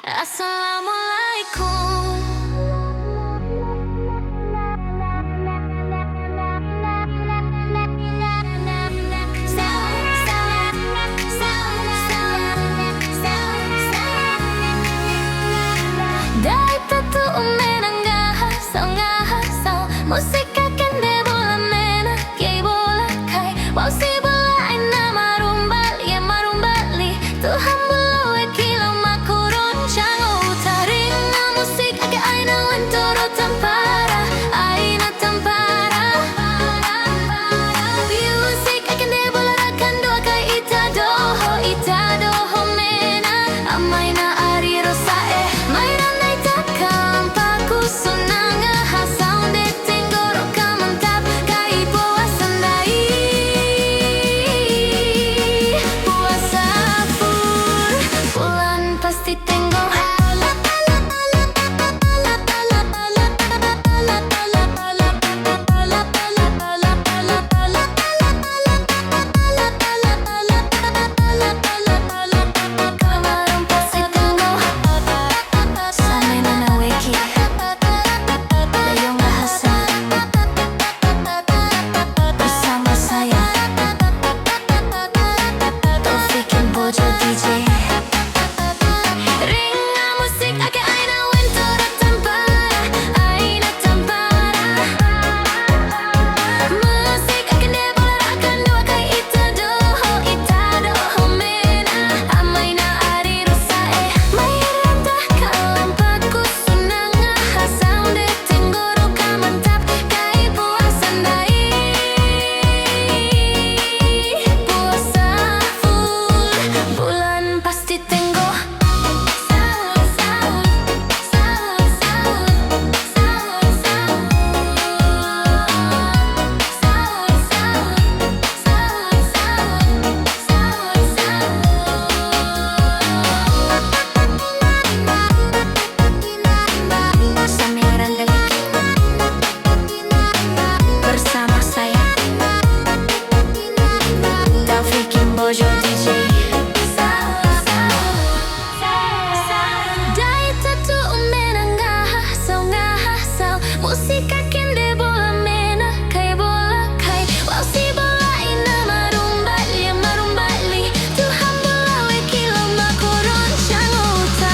Assalamualaikum. Dai tatu umena ngahasaw musika kende bola mena kay bola kay wow si bola ay na marumbali marumbali Tuhan bulu kilo makuron chango taring na musik ake ay na wentoro tampara ay na tampara music ake kende bola rakando kay itadoho mena amay na ari rosa may pasti tengo Kemarin pasti tengo Sampai nana weki Dayong Hasan bersama saya Taufikin Bojo DJ Bojo DJ Dai tatu umena ngahasaw musika kende bola mena kay bola kay wow si bola ina marumbali Tuhan bola kilo makoron changuta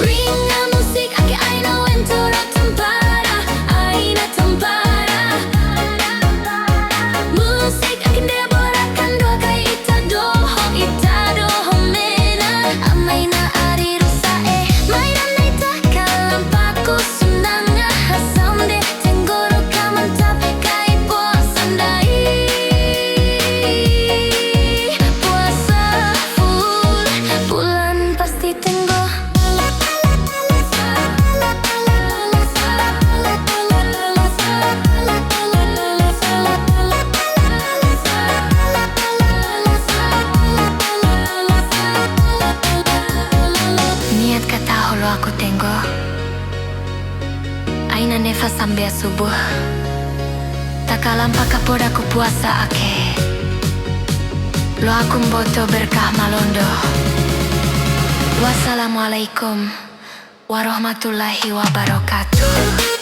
ringa musik ake aina wentoro tampara aina tampara musik akan deborakan dua kay itadoho mena amay na ari rusa may nanay takalampaku sunang ahasaw de tenggoro kamantap kay puasa dai puasa full bulan pasti tenggo Niat kata holo aku tenggo Aina neva sampai subuh Takalampa kapod aku puasa ake Lo aku mboto berkah malondo Wassalamualaikum warahmatullahi wabarakatuh